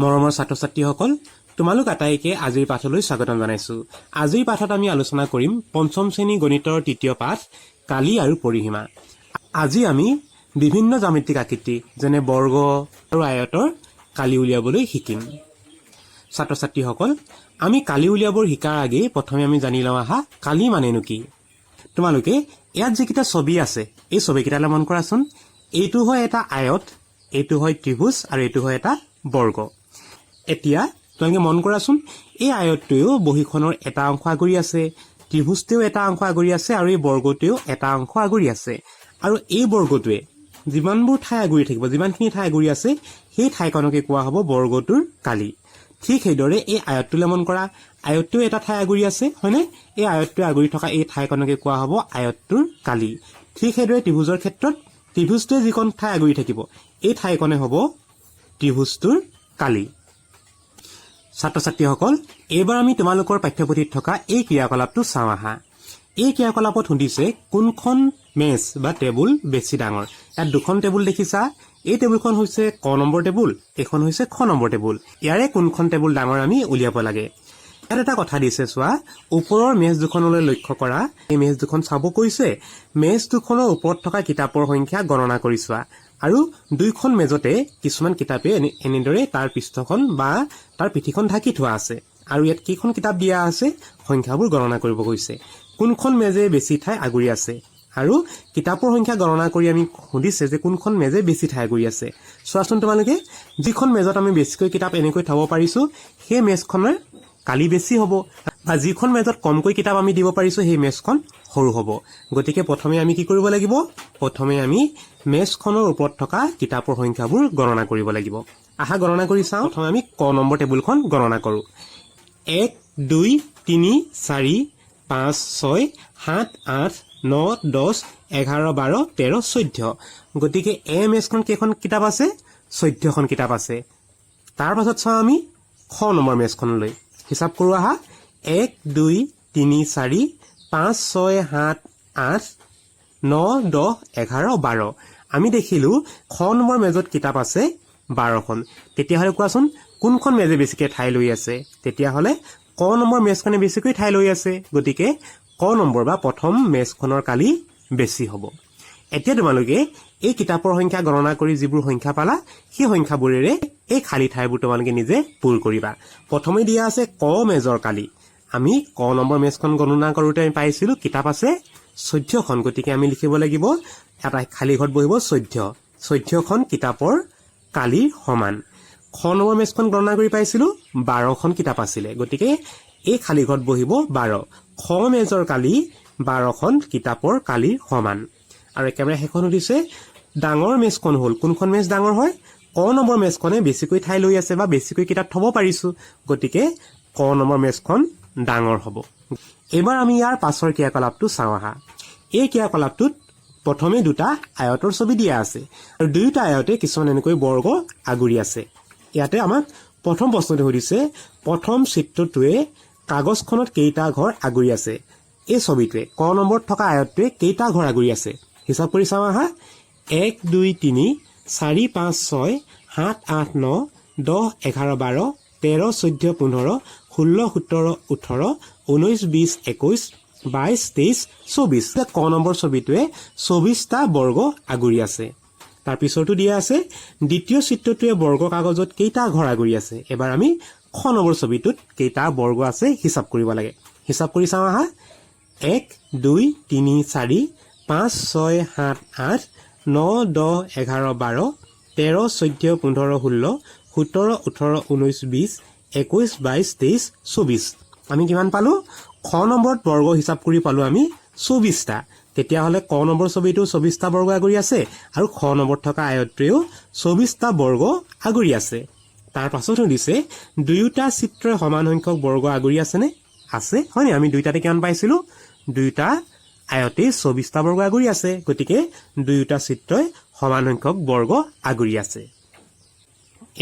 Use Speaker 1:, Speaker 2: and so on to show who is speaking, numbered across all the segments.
Speaker 1: মৰমৰ ছাত্ৰ-ছাত্ৰীসকল, তোমালোক আটাইকে আজিৰ পাঠলৈ স্বাগতম জনাইছো। আজিৰ পাঠত আমি আলোচনা কৰিম পঞ্চম শ্ৰেণী গণিতৰ তৃতীয় পাঠ কালি আৰু পৰিসীমা। আজি আমি বিভিন্ন জ্যামিতিক আকৃতি যেনে বৰ্গ আৰু আয়তৰ কালি উলিয়াবলৈ শিকিম। ছাত্ৰ-ছাত্ৰীসকল, আমি কালি উলিয়াবৰ শিকাৰ আগেয়ে প্ৰথমে আমি জানি লওঁ আহা কালি মানেনো কি। তোমালোকে ইয়াত যিকেইটা ছবি আছে এই ছবিকেইটালৈ মন কৰাচোন। এইটো হয় এটা আয়ত, এইটো হয় ত্ৰিভুজ আৰু এইটো হয় এটা বৰ্গ। এতিয়া তোমালোকে মন কৰাচোন, এই আয়তটোৱেও বহীখনৰ এটা অংশ আগুৰি আছে, ত্ৰিভুজটোৱেও এটা অংশ আগুৰি আছে আৰু এই বৰ্গটোৱেও এটা অংশ আগুৰি আছে। আৰু এই বৰ্গটোৱে যিমানবোৰ ঠাই আগুৰি থাকিব, যিমানখিনি ঠাই আগুৰি আছে সেই ঠাইকণকে কোৱা হ'ব বৰ্গটোৰ কালি। ঠিক সেইদৰে এই আয়তটোলৈ মন কৰা, আয়তটোৱেও এটা ঠাই আগুৰি আছে, হয়নে? এই আয়তটোৱে আগুৰি থকা এই ঠাইকণকে কোৱা হ'ব আয়তটোৰ কালি। ঠিক সেইদৰে ত্ৰিভুজৰ ক্ষেত্ৰত ত্ৰিভুজটোৱে যিকণ ঠাই আগুৰি থাকিব এই ঠাইকণে হ'ব ত্ৰিভুজটোৰ কালি। ছাত্ৰ-ছাত্ৰীসকল, এইবাৰ আমি তোমালোকৰ পাঠ্যপুথিত থকা এই ক্ৰিয়াকলাপটো চাওঁ আহা। এই ক্ৰিয়াকলাপত সুধিছে কোনখন মেজ বা টেবুল বেছি ডাঙৰ। ইয়াত দুখন টেবুল দেখিছা। এই টেবুলখন হৈছে ক নম্বৰ টেবুল, এইখন হৈছে খ নম্বৰ টেবুল। ইয়াৰে কোনখন টেবুল ডাঙৰ আমি উলিয়াব লাগে। ইয়াত এটা কথা দিছে চোৱা, ওপৰৰ মেজ দুখনলৈ লক্ষ্য কৰা। এই মেজ দুখন চাব কৈছে, মেজ দুখনৰ ওপৰত থকা কিতাপৰ সংখ্যা গণনা কৰি চোৱা। আৰু দুইখন মেজতে কিছুমান কিতাপে এনেদৰে তাৰ পৃষ্ঠখন বা তাৰ পিঠিখন ঢাকি থোৱা আছে। আৰু ইয়াত কেইখন কিতাপ দিয়া আছে সংখ্যাবোৰ গণনা কৰিব কৈছে। কোনখন মেজে বেছি ঠাই আগুৰি আছে আৰু কিতাপৰ সংখ্যা গণনা কৰি আমি সুধিছে যে কোনখন মেজে বেছি ঠাই আগুৰি আছে। চোৱাচোন তোমালোকে, যিখন মেজত আমি বেছিকৈ কিতাপ এনেকৈ থব পাৰিছো সেই মেজখনৰ কালি বেছি হ'ব, বা যিখন মেজত কমকৈ কিতাপ আমি দিব পাৰিছো সেই মেজখন সৰু হ'ব। গতিকে প্ৰথমে আমি কি কৰিব লাগিব? প্ৰথমে আমি মেজখনৰ ওপৰত থকা কিতাপৰ সংখ্যাবোৰ গণনা কৰিব লাগিব। আহা গণনা কৰি চাওঁ। প্ৰথমে আমি ক নম্বৰ টেবুলখন গণনা কৰোঁ। 1 2 3 4 5 6 7 8 9 10 11 12 13 14। গতিকে এ মেজখন কেইখন কিতাপ আছে? 14খন কিতাপ আছে। তাৰ পাছত চাওঁ আমি খ নম্বৰ মেজখনলৈ। হিচাপ কৰোঁ আহা। 1 2 3 4 5 6 7 8 9 10 11 12। আমি দেখিলো খ নম্বৰ মেজত কিতাপ আছে 12খন। তেতিয়াহ'লে কোৱাচোন কোনখন মেজে বেছিকৈ ঠাই লৈ আছে? তেতিয়াহ'লে ক নম্বৰ মেজখনে বেছিকৈ ঠাই লৈ আছে। গতিকে ক নম্বৰ বা প্ৰথম মেজখনৰ কালি বেছি হ'ব। এতিয়া তোমালোকে এই কিতাপৰ সংখ্যা গণনা কৰি যিবোৰ সংখ্যা পালা সেই সংখ্যাবোৰেৰে এই খালী ঠাইবোৰ তোমালোকে নিজে পূৰ কৰিবা। প্ৰথমে দিয়া আছে ক মেজৰ কালি। আমি ক নম্বৰ মেজখন গণনা কৰোঁতে আমি পাইছিলো কিতাপ আছে 14খন। গতিকে আমি লিখিব লাগিব এটা খালী ঘৰত বহিব 14। 14খন কিতাপৰ কালিৰ সমান। খ নম্বৰ মেজখন গণনা কৰি পাইছিলো 12খন কিতাপ আছিলে। গতিকে এই খালী ঘৰত বহিব 12। খ মেজৰ কালি 12খন কিতাপৰ কালিৰ সমান। আৰু একেবাৰে শেষত সুধিছে ডাঙৰ মেজখন হ'ল, কোনখন মেজ ডাঙৰ হয়? ক নম্বৰ মেজখনে বেছিকৈ ঠাই লৈ আছে বা বেছিকৈ কিতাপ থব পাৰিছো। গতিকে ক নম্বৰ মেজখন ডাঙৰ হ'ব। এইবাৰ আমি ইয়াৰ পাছৰ ক্ৰিয়াকলাপটো চাওঁ আহা। এই ক্ৰিয়াকলাপটোত প্ৰথমে দুটা আয়তৰ ছবি দিয়া আছে আৰু দুয়োটা আয়তে কিছুমান এনেকৈ বৰ্গ আগুৰি আছে। ইয়াতে আমাক প্ৰথম প্ৰশ্নটো সুধিছে, প্ৰথম চিত্ৰটোৱে কাগজখনত কেইটা ঘৰ আগুৰি আছে? এই ছবিটোৱে ক নম্বৰত থকা আয়তটোৱে কেইটা ঘৰ আগুৰি আছে? হিচাপ কৰি চাওঁ আহা। 1 2 3 4 5 6 7 8 9 10 11 12 13 14 15 16 17 18 19 20 21 22 23 24। ক নম্বৰ ছবিটোৱে 24টা বৰ্গ আগুৰি আছে। তাৰ পিছৰটো দিয়া আছে দ্বিতীয় চিত্ৰটোৱে বৰ্গ কাগজত কেইটা ঘৰ আগুৰি আছে? এবাৰ আমি খ নম্বৰ ছবিটোত কেইটা বৰ্গ আছে হিচাপ কৰিব লাগে। হিচাপ কৰি চাওঁ আহা। 1 2 3 4 5 6 7 8 9 10 11 12 13 14 15 16 17 18 19 20 21 22 23 24। আমি কিমান পালো? খ নম্বৰত বৰ্গ হিচাপ কৰি পালো আমি 24টা। তেতিয়াহ'লে ক নম্বৰ ছবিটো 24টা বৰ্গ আগুৰি আছে আৰু খ নম্বৰত থকা আয়তটোৱেও 24টা বৰ্গ আগুৰি আছে। তাৰ পাছত সুধিছে দুয়োটা চিত্ৰই সমান সংখ্যক বৰ্গ আগুৰি আছেনে? আছে, হয়নে? আমি দুয়োটাতে কিমান পাইছিলো? দুয়োটা আয়তে 24টা বৰ্গ আগুৰি আছে। গতিকে দুয়োটা চিত্ৰই সমান সংখ্যক বৰ্গ আগুৰি আছে।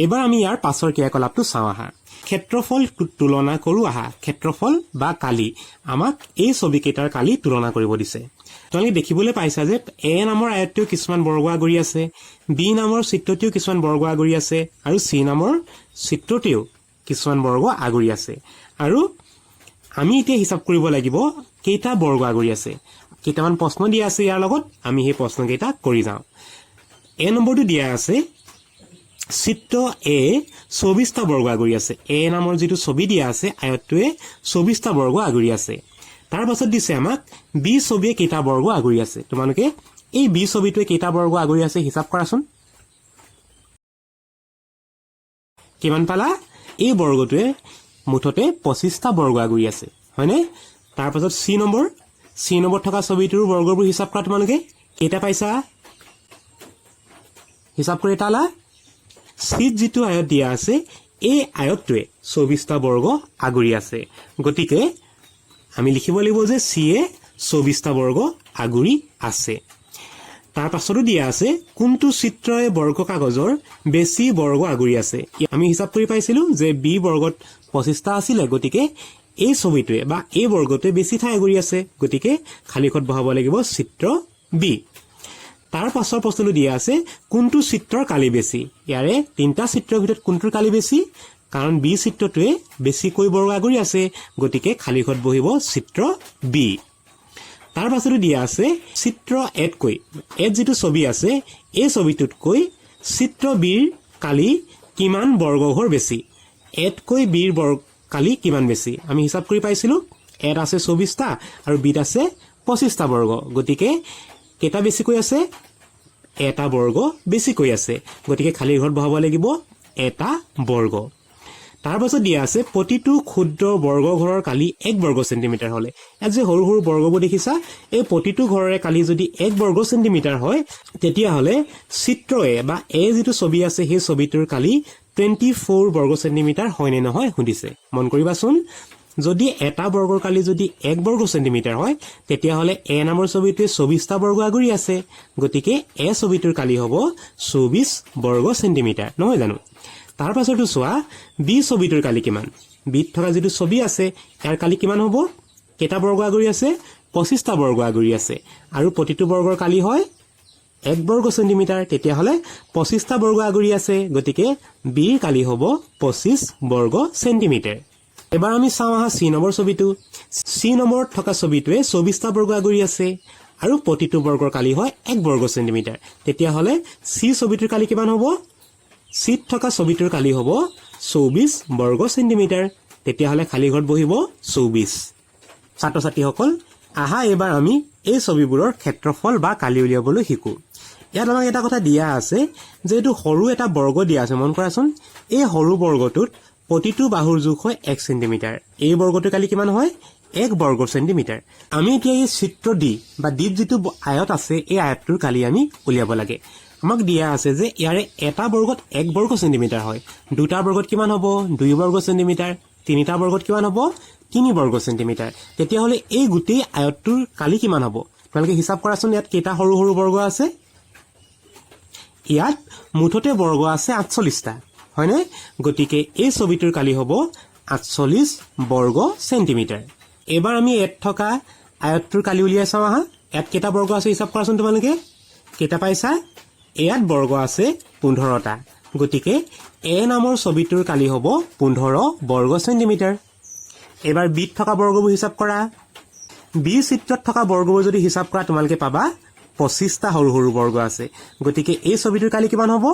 Speaker 1: এইবাৰ আমি ইয়াৰ পাছৰ ক্ৰিয়াকলাপটো চাওঁ আহা। ক্ষেত্ৰফল তুলনা কৰোঁ আহা। ক্ষেত্ৰফল বা কালি আমাক এই ছবিকেইটাৰ কালি তুলনা কৰিব দিছে। তোমালোকে দেখিবলৈ পাইছা যে এ নামৰ আয়তটোও কিছুমান বৰ্গ আগুৰি আছে, বি নামৰ চিত্ৰটোও কিছুমান বৰ্গ আগুৰি আছে আৰু চি নামৰ চিত্ৰতেও কিছুমান বৰ্গ আগুৰি আছে আৰু আমি এতিয়া হিচাপ কৰিব লাগিব কেইটা বৰ্গ আগুৰি আছে কেইটামান প্ৰশ্ন দিয়া আছে ইয়াৰ লগত আমি সেই প্ৰশ্নকেইটা কৰি যাওঁ এ নম্বৰটো দিয়া আছে চিত্ৰ এ 24টা বৰ্গ আগুৰি আছে এ নামৰ যেটো ছবি দিয়া আছে আয়তটোৱে 24টা বৰ্গ আগুৰি আছে তাৰ পাছত দিছে আমাক বি ছবিয়ে কেইটা বৰ্গ আগুৰি আছে তোমালোকে এই বি ছবিটোৱে কেইটা বৰ্গ আগুৰি আছে হিচাপ কৰাচোন কিমান পালা এই বৰ্গটোৱে মুঠতে 25টা বৰ্গ আগুৰি আছে হয়নে তাৰ পাছত সি নম্বৰ থকা ছবিটোৰ বৰ্গবোৰ হিচাপ কৰা তোমালোকে কেইটা পাইছা হিচাপ কৰি তালা সিত যেটো আয়ত দিয়া আছে এই আয়তটোৱে 24টা বৰ্গ আগুৰি আছে গতিকে আমি লিখিব লাগিব যে সি এ 24টা বৰ্গ আগুৰি আছে তাৰ পাছতো দিয়া আছে কোনটো চিত্ৰয়ে বৰ্গ কাগজৰ বেছি বৰ্গ আগুৰি আছে আমি হিচাপ কৰি পাইছিলো যে বি বৰ্গত 25টা আছিল গতিকে এই ছবিটোৱে বা এই বৰ্গটোৱে বেছি ঠাই আগুৰি আছে গতিকে খালিখত বহাব লাগিব চিত্ৰ বি তাৰ পাছৰ প্ৰশ্নটো দিয়া আছে কোনটো চিত্ৰৰ কালি বেছি ইয়াৰে তিনটা চিত্ৰৰ ভিতৰত কোনটোৰ কালি বেছি কাৰণ বি চিত্ৰটোৱে বেছিকৈ বৰ্গ আগুৰি আছে গতিকে খালিখত বহিব চিত্ৰ বি তাৰ পাছতো দিয়া আছে চিত্ৰ এতকৈ এত যেটো ছবি আছে এই ছবিটোতকৈ চিত্ৰ বিৰ কালি কিমান বৰ্গঘৰ বেছি এতকৈ বিৰ বৰ্গ কালি কিমান বেছি আমি হিচাপ কৰি পাইছিলো এত আছে 24টা আৰু বিত আছে 25টা বৰ্গ গতিকে কেটা বেছিকৈ আছে এটা বৰ্গ বেছিকৈ আছে গতিকে খালি ঘৰত বহাব লাগিব এটা বৰ্গ তাৰ পাছত দিয়া আছে প্ৰতিটো ক্ষুদ্ৰ বৰ্গঘৰৰ কালি 1 বৰ্গ সেন্টিমিটাৰ হলে এত যে সৰু সৰু বৰ্গবোৰ দেখিছা এই প্ৰতিটো ঘৰৰে কালি যদি 1 বৰ্গ সেন্টিমিটাৰ হয় তেতিয়া হলে চিত্ৰয়ে বা এ যেটো ছবি আছে সেই ছবিটোৰ কালি 24 বৰ্গ সেন্টিমিটাৰ হয় নে নহয় সুধিছে মন কৰিবাচোন যদি এটা বৰ্গৰ কালি যদি 1 বৰ্গ সেন্টিমিটাৰ হয় তেতিয়া হলে এ নামৰ ছবিটোৱে 24টা বৰ্গ আগুৰি আছে গতিকে এ ছবিটোৰ কালি হ'ব 24 বৰ্গ সেন্টিমিটাৰ নহয় জানো তাৰ পাছতো চোৱা বি ছবিটোৰ কালি কিমান বিত থকা যেটো ছবি আছে ইয়াৰ কালি কিমান হ'ব কেটা বৰ্গ আগুৰি আছে 25টা বৰ্গ আগুৰি আছে আৰু প্ৰতিটো বৰ্গৰ কালি হয় 1 বৰ্গ সেন্টিমিটাৰ তেতিয়া হলে 25টা বৰ্গ আগুৰি আছে গতিকে বিৰ কালি হ'ব 25 বৰ্গ সেন্টিমিটাৰ এবাৰ আমি চাওঁ আহা সি নম্বৰ ছবিটো সি নম্বৰত থকা ছবিটোৱে 24টা বৰ্গ আগুৰি আছে আৰু প্ৰতিটো বৰ্গৰ কালি হয় 1 বৰ্গ সেন্টিমিটাৰ তেতিয়া হলে সি ছবিটোৰ কালি কিমান হ'ব সিত থকা ছবিটোৰ কালি হ'ব 24 বৰ্গ সেন্টিমিটাৰ তেতিয়া হলে খালি ঘৰত বহিব 24 ছাত্ৰ ছাত্ৰীসকল আহা এবাৰ আমি এই ছবিবোৰৰ ক্ষেত্ৰফল বা কালি উলিয়াবলৈ শিকো ইয়াত আমাক এটা কথা দিয়া আছে যে এটো সৰু এটা বৰ্গ দিয়া আছে মন কৰাচোন এই সৰু বৰ্গটোত প্ৰতিটো বাহুৰ জোখ হয় 1 সেন্টিমিটাৰ এই বৰ্গটোৰ কালি কিমান হয় 1 বৰ্গ সেন্টিমিটাৰ আমি এতিয়া এই চিত্ৰ ডি বা ডিত যেটো আয়ত আছে এই আয়তটোৰ কালি আমি উলিয়াব লাগে আমাক দিয়া আছে যে ইয়াৰে এটা বৰ্গত 1 বৰ্গ সেন্টিমিটাৰ হয় দুটা বৰ্গত কিমান হ'ব 2 বৰ্গ সেন্টিমিটাৰ তিনিটা বৰ্গত কিমান হ'ব 3 বৰ্গ সেন্টিমিটাৰ তেতিয়া হলে এই গোটেই আয়তটোৰ কালি কিমান হ'ব তোমালোকে হিচাপ কৰাচোন ইয়াত কেইটা সৰু সৰু বৰ্গ আছে ইয়াত মুঠতে বৰ্গ আছে 48টা হয়নে গতিকে এই ছবিটোৰ কালি হ'ব 48 বৰ্গ সেন্টিমিটাৰ এবাৰ আমি এত থকা আয়তটোৰ কালি উলিয়াই চাওঁ আহা এত কেইটা বৰ্গ আছে হিচাপ কৰাচোন তোমালোকে কেইটা পাইছা ইয়াত বৰ্গ আছে 15টা গতিকে এ নামৰ ছবিটোৰ কালি হ'ব 15 বৰ্গ সেন্টিমিটাৰ এবাৰ বিত থকা বৰ্গবোৰ হিচাপ কৰা বি চিত্ৰত থকা বৰ্গবোৰ যদি হিচাপ কৰা তোমালোকে পাবা 25টা সৰু সৰু বৰ্গ আছে গতিকে এই ছবিটোৰ কালি কিমান হ'ব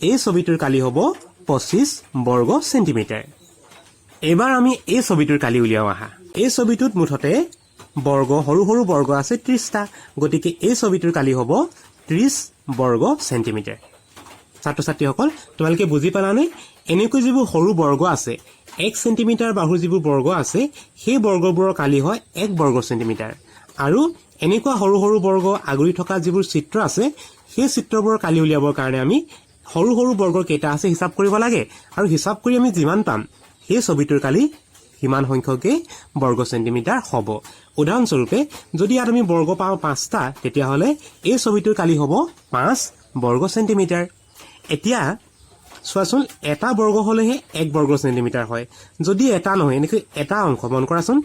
Speaker 1: এই ছবিটোৰ কালি হ'ব 25 বৰ্গ সেন্টিমিটাৰ এবাৰ আমি এই ছবিটোৰ কালি উলিয়াও আহা এই ছবিটোত মুঠতে বৰ্গ সৰু সৰু বৰ্গ আছে 30টা গতিকে এই ছবিটোৰ কালি হ'ব 30 বৰ্গ সেন্টিমিটাৰ ছাত্ৰ ছাত্ৰীসকল তোমালোকে বুজি পালানে এনেকৈ যিবোৰ সৰু বৰ্গ আছে 1 সেন্টিমিটাৰ বাহুৰ যিবোৰ বৰ্গ আছে সেই বৰ্গবোৰৰ কালি হয় 1 বৰ্গ সেন্টিমিটাৰ আৰু এনেকুৱা সৰু সৰু বৰ্গ আগুৰি থকা যিবোৰ চিত্ৰ আছে সেই চিত্ৰবোৰৰ কালি উলিয়াবৰ কাৰণে আমি সৰু সৰু বৰ্গৰ কেইটা আছে হিচাপ কৰিব লাগে আৰু হিচাপ কৰি আমি যিমান পাম সেই ছবিটোৰ কালি কিমান সংখ্যকে বৰ্গ সেন্টিমিটাৰ হ'ব উদাহৰণস্বৰূপে যদি ইয়াত আমি বৰ্গ পাওঁ 5টা তেতিয়া হলে এই ছবিটোৰ কালি হ'ব 5 বৰ্গ সেন্টিমিটাৰ এতিয়া চোৱাচোন এটা বৰ্গ হলেহে 1 বৰ্গ সেন্টিমিটাৰ হয় যদি এটা নহয় এনেকৈ এটা অংশ মন কৰাচোন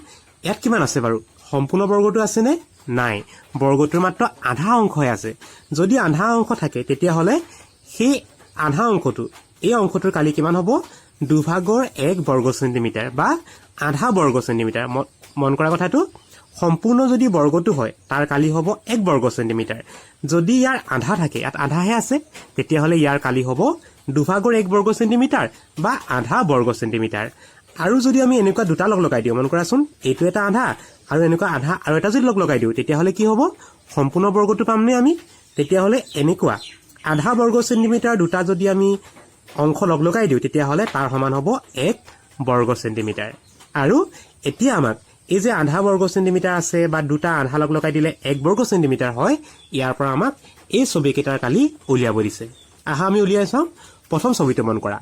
Speaker 1: ইয়াত কিমান আছে বাৰু সম্পূৰ্ণ বৰ্গটো আছে নে নাই বৰ্গটোৰ মাত্ৰ আধা অংশই আছে যদি আধা অংশ থাকে তেতিয়া হলে সেই আধা অংশটো এই অংশটোৰ কালি কিমান হ'ব দুভাগৰ 1 বৰ্গ সেন্টিমিটাৰ বা আধা বৰ্গ সেন্টিমিটাৰ মন কৰা কথাটো সম্পূৰ্ণ যদি বৰ্গটো হয় তাৰ কালি হ'ব 1 বৰ্গ সেন্টিমিটাৰ যদি ইয়াৰ আধা থাকে ইয়াত আধাহে আছে তেতিয়াহলে ইয়াৰ কালি হ'ব দুভাগৰ 1 বৰ্গ সেন্টিমিটাৰ বা আধা বৰ্গ সেন্টিমিটাৰ আৰু যদি আমি এনেকুৱা দুটা লগ লগাই দিও মন কৰাচোন এইটো এটা আধা আৰু এনেকুৱা আধা আৰু এটা যদি লগ লগাই দিও তেতিয়াহলে কি হ'ব সম্পূৰ্ণ বৰ্গটো পামনে আমি তেতিয়াহলে এনেকুৱা আধা বৰ্গ সেন্টিমিটাৰ দুটা যদি আমি অংশ লগ লগাই দিও তেতিয়াহলে তাৰ সমান হ'ব 1 বৰ্গ সেন্টিমিটাৰ আৰু এতিয়া আমাক এই যে আধা বৰ্গ সেন্টিমিটাৰ আছে বা দুটা আধা লগ লগাই দিলে 1 বৰ্গ সেন্টিমিটাৰ হয় ইয়াৰ পৰা আমাক এই ছবিকেইটাৰ কালি উলিয়াব দিছে আহা আমি উলিয়াই চাওঁ প্ৰথম ছবিটো মন কৰা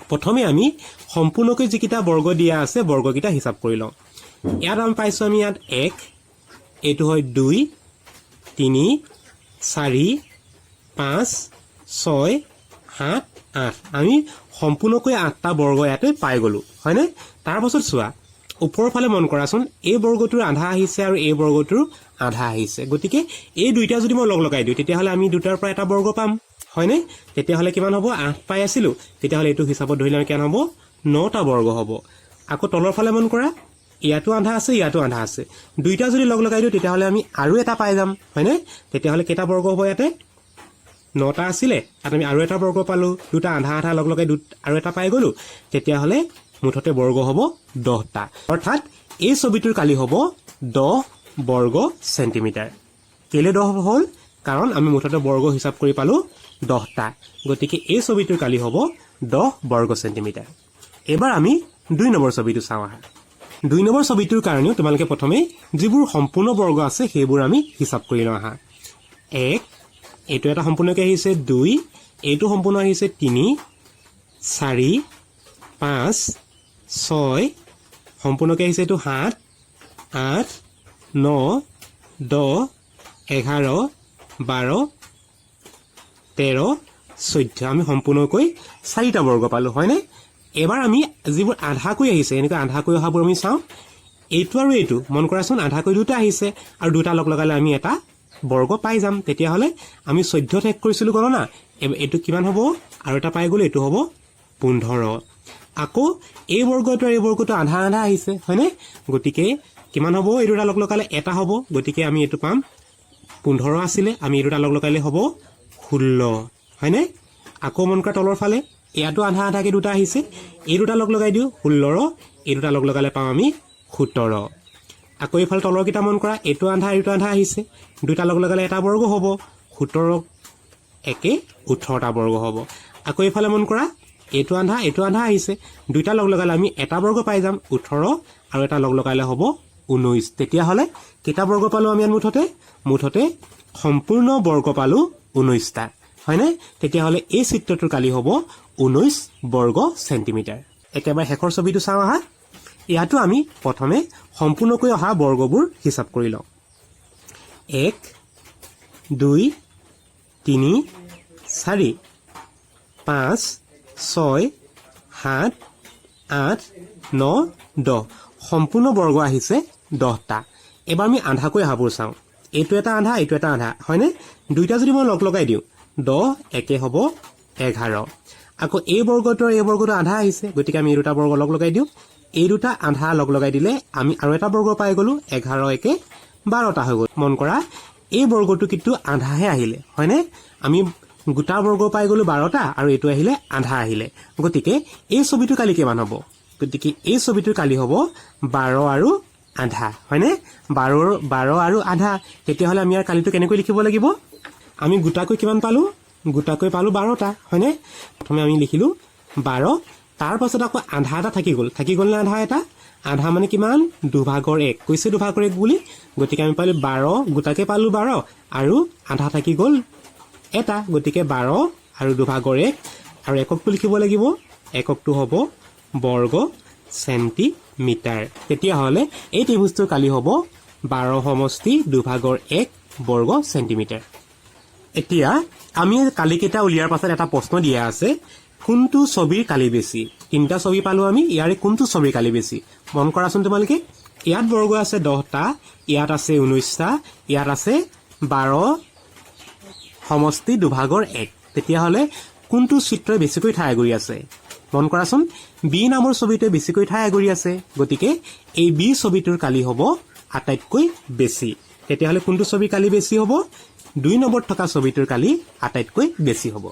Speaker 1: প্ৰথমে আমি সম্পূৰ্ণকৈ যিকিটা বৰ্গ দিয়া আছে বৰ্গকিটা হিচাপ কৰি লওঁ ইয়াত আমি পাইছো আমি ইয়াত 1 এটো হয় 2 3 4 5 6 7 8 আমি সম্পূৰ্ণকৈ 8টা বৰ্গ ইয়াতে পাই গলো হয়নে তাৰ পাছত চোৱা ওপৰৰ ফালে মন কৰাচোন এই বৰ্গটোৰ আধা আহিছে আৰু এই বৰ্গটোৰ আধা আহিছে গতিকে এই দুইটা যদি মই লগ লগাই দিও তেতিয়াহলে আমি দুটাৰ পৰা এটা বৰ্গ পাম হয়নে তেতিয়াহলে কিমান হ'ব 8 পাই আছিল তেতিয়াহলে এইটো হিচাপত ধৰিলে কিমান হ'ব 9টা বৰ্গ হ'ব আকৌ তলৰ ফালে মন কৰা ইয়াতো আধা আছে ইয়াতো আধা আছে দুইটা যদি লগ লগাই দিও তেতিয়াহলে আমি আৰু এটা পাই যাম হয়নে তেতিয়াহলে কেইটা বৰ্গ হ'ব ইয়াতে 9টা আছিলে আৰু আমি আৰু এটা বৰ্গ পালো দুটা আধা আধা লগ লগাই আৰু এটা পাই গলো তেতিয়াহলে মুঠতে বৰ্গ হ'ব 10টা অৰ্থাৎ এই ছবিটোৰ কালি হ'ব 10 বৰ্গ সেন্টিমিটাৰ কেলে 10 হ'ল কাৰণ আমি মুঠতে বৰ্গ হিচাপ কৰি পালো 10টা গতিকে এই ছবিটোৰ কালি হ'ব 10 বৰ্গ সেন্টিমিটাৰ এবাৰ আমি 2 নম্বৰ ছবিটো চাওঁ আহা 2 নম্বৰ ছবিটোৰ কাৰণেও তোমালোকে প্ৰথমে যিবোৰ সম্পূৰ্ণ বৰ্গ আছে সেইবোৰ আমি হিচাপ কৰি লওঁ আহা 1 এইটো এটা সম্পূৰ্ণকৈ আহিছে 2 এইটো সম্পূৰ্ণ আহিছে 3 4 5 6 সম্পূৰ্ণকৈ আহিছে এইটো 7 8 9 10 11 12 13 14 আমি সম্পূৰ্ণকৈ 4টা বৰ্গ পালো হয়নে এবাৰ আমি যিবোৰ আধাকৈ আহিছে এনেকৈ আধাকৈ অহাবোৰ আমি চাওঁ এইটো আৰু এইটো মন কৰাচোন আধাকৈ দুটা আহিছে আৰু দুটা লগ লগালে আমি এটা বৰ্গ পাই যাম তেতিয়াহলে আমি 14 ঠেক কৰিছিলো গণনা এইটো কিমান হ'ব আৰু এটা পাই গলো এইটো হ'ব 15 আকৌ এই বৰ্গটো আৰু এই বৰ্গটো আধা আধা আহিছে হয়নে গতিকে কিমান হ'ব এই দুটা লগ লগালে এটা হ'ব গতিকে আমি এইটো পাম 15 আছিলে আমি এই দুটা লগ লগালে হ'ব 16 হয়নে আকৌ মন কৰা তলৰ ফালে ইয়াতো আধা আধাকে দুটা আহিছে এই দুটা লগ লগাই দিও 16 এই দুটা লগ লগালে পাম আমি 17 আকৌ এইফালে তলৰ কিটা মন কৰা এইটো আধা এইটো আধা আহিছে দুটা লগ লগালে এটা বৰ্গ হ'ব 17 একে 18টা বৰ্গ হ'ব আকৌ এইফালে মন কৰা এইটো আধা আহিছে দুটা লগ লগালে আমি এটা বৰ্গ পাই যাম 18 আৰু এটা লগ লগালে হ'ব 19 তেতিয়াহলে কেইটা বৰ্গ পালো আমি মুঠতে সম্পূৰ্ণ বৰ্গ পালো 19টা হয়নে তেতিয়াহলে এই চিত্ৰটোৰ কালি হ'ব 19 বৰ্গ সেন্টিমিটাৰ একেবাৰে শেষৰ ছবিটো চাওঁ আহা ইয়াতো আমি প্ৰথমে সম্পূৰ্ণকৈ অহা বৰ্গবোৰ হিচাপ কৰি লওঁ 1 2 3 4 5 6 7 8 9 10 সম্পূৰ্ণ বৰ্গ আহিছে 10টা এবাৰ আমি আধাকৈ অহাবোৰ চাওঁ এইটো এটা আধা হয়নে দুইটা যদি মই লগ লগাই দিওঁ 10 একে হ'ব 11 আকৌ এই বৰ্গটো আধা আহিছে গতিকে আমি এই দুটা বৰ্গ লগ লগাই দিওঁ এই দুটা আধা লগ লগাই দিলে আমি আৰু এটা বৰ্গ পাই গলো 11 একে 12টা হৈ গল মন কৰা এই বৰ্গটো কিন্তু আধাহে আহিলে হয়নে আমি গোটা বৰ্গ পাই গলো 12টা আৰু এইটো আহিলে আধা আহিলে গতিকে এই ছবিটোৰ কালি কিমান হ'ব গতিকে এই ছবিটোৰ কালি হ'ব 12 আৰু আধা হয়নে 12 আৰু আধা তেতিয়াহলে আমি ইয়াৰ কালিটো কেনেকৈ লিখিব লাগিব আমি গোটাকৈ কিমান পালো গোটাকৈ পালো 12টা হয়নে প্ৰথমে আমি লিখিলো 12 তাৰ পাছত আকৌ আধা এটা থাকি গল না আধা এটা আধা মানে কিমান 2/1 কৈছে 2/1 বুলি গতিকে আমি পালো 12 গোটাকৈ পালো 12 আৰু আধা থাকি গল এটা গতিকে 12 আৰু 2/1 আৰু এককটো লিখিব লাগিব এককটো হ'ব বৰ্গ সেন্টিমিটাৰ তেতিয়াহলে এই ত্ৰিভুজটোৰ কালি হ'ব 12 সমষ্টি 2/1 বৰ্গ সেন্টিমিটাৰ এতিয়া আমি কালিকেইটা উলিয়াৰ পাছত এটা প্ৰশ্ন দিয়া আছে কোনটো ছবিৰ কালি বেছি তিনটা ছবি পালো আমি ইয়াৰে কোনটো ছবিৰ কালি বেছি মন কৰাচোন তোমালোকে ইয়াত বৰ্গ আছে 10টা ইয়াত আছে 19টা ইয়াত আছে 12 সমষ্টি 2/1 তেতিয়াহলে কোনটো চিত্ৰই বেছিকৈ ঠাই গৰি আছে মন কৰাচোন বি নামৰ ছবিটোৱে বেছিকৈ ঠাই আগুৰি আছে গতিকে এই বি ছবিটোৰ কালি হ'ব আটাইতকৈ বেছি তেতিয়াহ'লে কোনটো ছবি কালি বেছি হ'ব 2 নম্বৰত থকা ছবিটোৰ কালি আটাইতকৈ বেছি হ'ব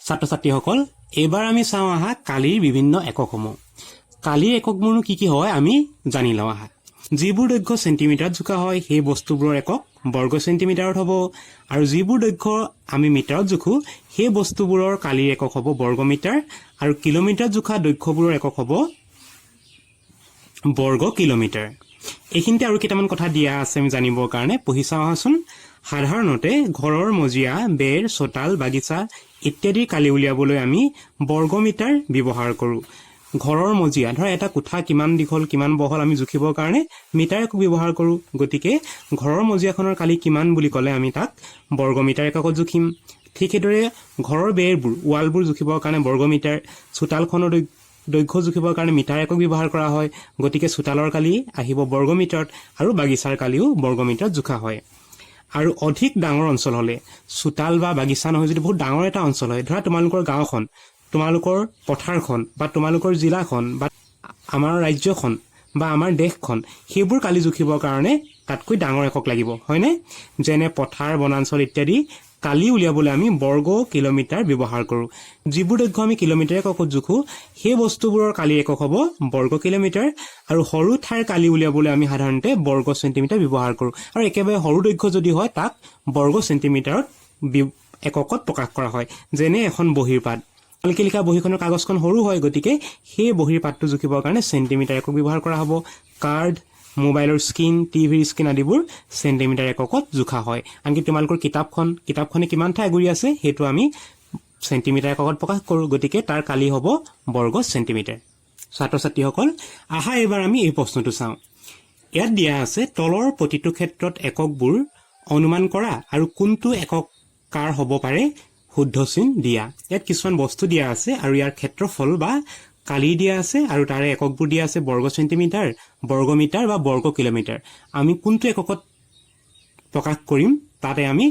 Speaker 1: ছাত্ৰ ছাত্ৰীসকল এবাৰ আমি চাওঁ আহা কালিৰ বিভিন্ন এককসমূহ কালিৰ এককসমূহ কি হয় আমি জানি লওঁ আহা যিবোৰ দৈৰ্ঘ্য সেন্টিমিটাৰত জোখা হয় সেই বস্তুবোৰৰ একক বৰ্গ সেন্টিমিটাৰত হ'ব আৰু যিবোৰ দৈৰ্ঘ্য আমি মিটাৰত জোখো সেই বস্তুবোৰৰ কালিৰ একক হ'ব বৰ্গ মিটাৰ আৰু কিলোমিটাৰত জোখা দৈৰ্ঘ্যবোৰৰ একক হ'ব বৰ্গ কিলোমিটাৰ এইখিনিতে আৰু কেইটামান কথা দিয়া আছে আমি জানিবৰ কাৰণে পঢ়ি চাওঁ আহাচোন সাধাৰণতে ঘৰৰ মজিয়া বেৰ চোতাল বাগিচা ইত্যাদি কালি উলিয়াবলৈ আমি বৰ্গ মিটাৰ ব্যৱহাৰ কৰোঁ ঘৰৰ মজিয়া ধৰা এটা কোঠা কিমান দীঘল কিমান বহল আমি জুখিবৰ কাৰণে মিটাৰ একক ব্যৱহাৰ কৰোঁ গতিকে ঘৰৰ মজিয়াখনৰ কালি কিমান বুলি ক'লে আমি তাক বৰ্গ মিটাৰ এককত জুখিম ঠিক সেইদৰে ঘৰৰ বেৰবোৰ ৱালবোৰ জুখিবৰ কাৰণে বৰ্গ মিটাৰ চোতালখনৰ দৈৰ্ঘ্য জুখিবৰ কাৰণে মিটাৰ একক ব্যৱহাৰ কৰা হয় গতিকে চোতালৰ কালি আহিব বৰ্গ মিটাৰত আৰু বাগিচাৰ কালিও বৰ্গ মিটাৰত জোখা হয় আৰু অধিক ডাঙৰ অঞ্চল হ'লে চোতাল বা বাগিচা নহয় যদি বহুত ডাঙৰ এটা অঞ্চল হয় ধৰা তোমালোকৰ গাঁওখন তোমালোকৰ পথাৰখন বা তোমালোকৰ জিলাখন বা আমাৰ ৰাজ্যখন বা আমাৰ দেশখন সেইবোৰ কালি জুখিবৰ কাৰণে তাতকৈ ডাঙৰ একক লাগিব হয়নে যেনে পথাৰ বনাঞ্চল ইত্যাদি কালি উলিয়াবলৈ আমি বৰ্গ কিলোমিটাৰ ব্যৱহাৰ কৰোঁ যিবোৰ দৈৰ্ঘ্য আমি কিলোমিটাৰ এককত জুখো সেই বস্তুবোৰৰ কালি একক হ'ব বৰ্গ কিলোমিটাৰ আৰু সৰু ঠাইৰ কালি উলিয়াবলৈ আমি সাধাৰণতে বৰ্গ সেন্টিমিটাৰ ব্যৱহাৰ কৰোঁ আৰু একেবাৰে সৰু দৈৰ্ঘ্য যদি হয় তাক বৰ্গ সেন্টিমিটাৰত এককত প্ৰকাশ কৰা হয় যেনে এখন বহীৰ পাত ভালকৈ লিখা বহীখনৰ কাগজখন সৰু হয় গতিকে সেই বহীৰ পাতটো জুখিবৰ কাৰণে সেন্টিমিটাৰ একক ব্যৱহাৰ কৰা হ'ব কাৰ্ড মোবাইলৰ স্ক্ৰীন টিভিৰ স্ক্ৰীন আদিবোৰ সেন্টিমিটাৰ এককত জোখা হয় আনকি তোমালোকৰ কিতাপখনে কিমান ঠাই আগুৰি আছে সেইটো আমি সেন্টিমিটাৰ এককত প্ৰকাশ কৰোঁ গতিকে তাৰ কালি হ'ব বৰ্গ সেন্টিমিটাৰ ছাত্ৰ ছাত্ৰীসকল আহা এবাৰ আমি এই প্ৰশ্নটো চাওঁ ইয়াত দিয়া আছে তলৰ প্ৰতিটো ক্ষেত্ৰত এককবোৰ অনুমান কৰা আৰু কোনটো একক কাৰ হ'ব পাৰে শুদ্ধ চিন দিয়া ইয়াত কিছুমান বস্তু দিয়া আছে আৰু ইয়াৰ ক্ষেত্ৰফল বা কালি দিয়া আছে আৰু তাৰে এককবোৰ দিয়া আছে বৰ্গ সেন্টিমিটাৰ বৰ্গ মিটাৰ বা বৰ্গ কিলোমিটাৰ আমি কোনটো এককত প্ৰকাশ কৰিম তাতে আমি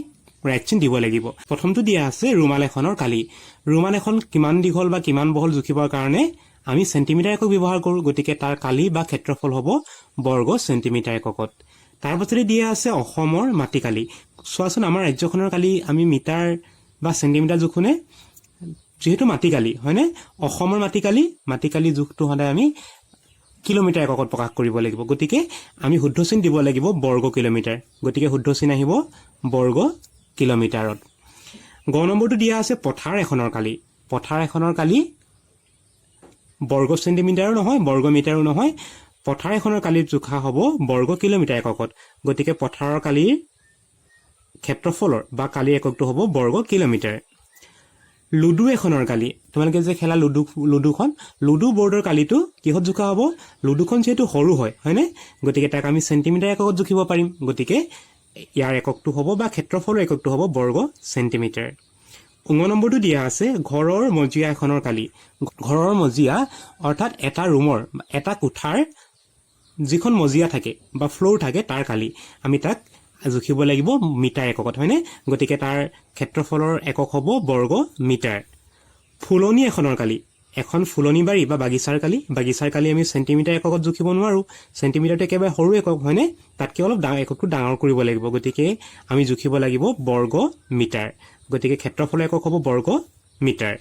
Speaker 1: ৰাইট চিন দিব লাগিব প্ৰথমটো দিয়া আছে ৰুমাল এখনৰ কালি ৰুমাল এখন কিমান দীঘল বা কিমান বহল জুখিবৰ কাৰণে আমি সেন্টিমিটাৰ একক ব্যৱহাৰ কৰোঁ গতিকে তাৰ কালি বা ক্ষেত্ৰফল হ'ব বৰ্গ সেন্টিমিটাৰ এককত তাৰ পাছতে দিয়া আছে অসমৰ মাটিকালি চোৱাচোন আমাৰ ৰাজ্যখনৰ কালি আমি মিটাৰ বা সেন্টিমিটাৰ জুখোনে যেহেতু মাটিকালি হয়নে অসমৰ মাটিকালি জোখটো সদায় আমি কিলোমিটাৰ এককত প্ৰকাশ কৰিব লাগিব গতিকে আমি শুদ্ধ চিন দিব লাগিব বৰ্গ কিলোমিটাৰ গতিকে শুদ্ধ চিন আহিব বৰ্গ কিলোমিটাৰত গ নম্বৰটো দিয়া আছে পথাৰ এখনৰ কালি বৰ্গ সেন্টিমিটাৰো নহয় বৰ্গ মিটাৰো নহয় পথাৰ এখনৰ কালিৰ জোখা হ'ব বৰ্গ কিলোমিটাৰ এককত গতিকে পথাৰৰ কালিৰ ক্ষেত্ৰফলৰ বা কালি এককটো হ'ব বৰ্গ কিলোমিটাৰ লুডু এখনৰ কালি তোমালোকে যে খেলা লুডু বৰ্ডৰ কালিটো কিহত জোখা হ'ব লুডুখন যেহেতু সৰু হয়নে গতিকে তাক আমি সেন্টিমিটাৰ এককত জুখিব পাৰিম গতিকে ইয়াৰ এককটো হ'ব বা ক্ষেত্ৰফলৰ এককটো হ'ব বৰ্গ সেন্টিমিটাৰ 9 নম্বৰটো দিয়া আছে ঘৰৰ মজিয়া এখনৰ কালি ঘৰৰ মজিয়া অৰ্থাৎ এটা ৰুমৰ এটা কোঠাৰ যিখন মজিয়া থাকে বা ফ্লোৰ থাকে তাৰ কালি আমি তাক জুখিব লাগিব মিটাৰ এককত হয়নে গতিকে তাৰ ক্ষেত্ৰফলৰ একক হ'ব বৰ্গ মিটাৰ ফুলনি এখনৰ কালি এখন ফুলনি বাৰী বা বাগিচাৰ কালি আমি সেন্টিমিটাৰ এককত জুখিব নোৱাৰো সেন্টিমিটাৰটো একেবাৰে সৰু একক হয়নে তাতকৈ অলপ এককটো ডাঙৰ কৰিব লাগিব গতিকে আমি জুখিব লাগিব বৰ্গ মিটাৰ গতিকে ক্ষেত্ৰফলৰ একক হ'ব বৰ্গ মিটাৰ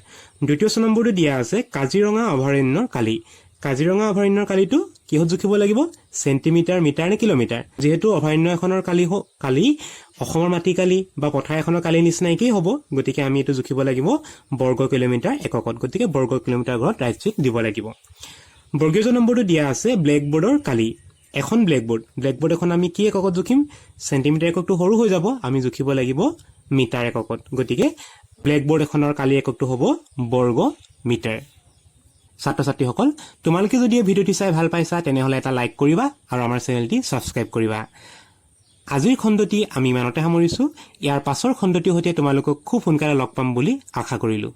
Speaker 1: দ্বিতীয় নম্বৰটো দিয়া আছে কাজিৰঙা অভয়াৰণ্যৰ কালিটো কিহত জুখিব লাগিব সেন্টিমিটাৰ মিটাৰ নে কিলোমিটাৰ যেহেতু অভয়াৰণ্য এখনৰ কালি অসমৰ মাটিকালি বা পথাৰ এখনৰ কালি নিচিনা একেই হ'ব গতিকে আমি এইটো জুখিব লাগিব বৰ্গ কিলোমিটাৰ এককত গতিকে বৰ্গ কিলোমিটাৰ ঘৰত ৰাইট চিন দিব লাগিব বৰ্গীয় নম্বৰটো দিয়া আছে ব্লেকবোৰ্ডৰ কালি এখন ব্লেকবোৰ্ড এখন আমি কি এককত জুখিম সেন্টিমিটাৰ এককটো সৰু হৈ যাব আমি জুখিব লাগিব মিটাৰ এককত গতিকে ব্লেকবোৰ্ড এখনৰ কালি এককটো হ'ব বৰ্গ মিটাৰ ছাত্ৰ ছাত্ৰীসকল তোমালোকে যদি এই ভিডিঅ'টি চাই ভাল পাইছা তেনেহলে এটা লাইক কৰিবা আৰু আমাৰ চেনেলটি সাবস্ক্ৰাইব কৰিবা আজিৰ খণ্ডটি আমি ইমানতে সামৰিছো ইয়াৰ পাছৰ খণ্ডটিৰ সৈতে তোমালোকক খুব সোনকালে লগ পাম বুলি আশা কৰিলো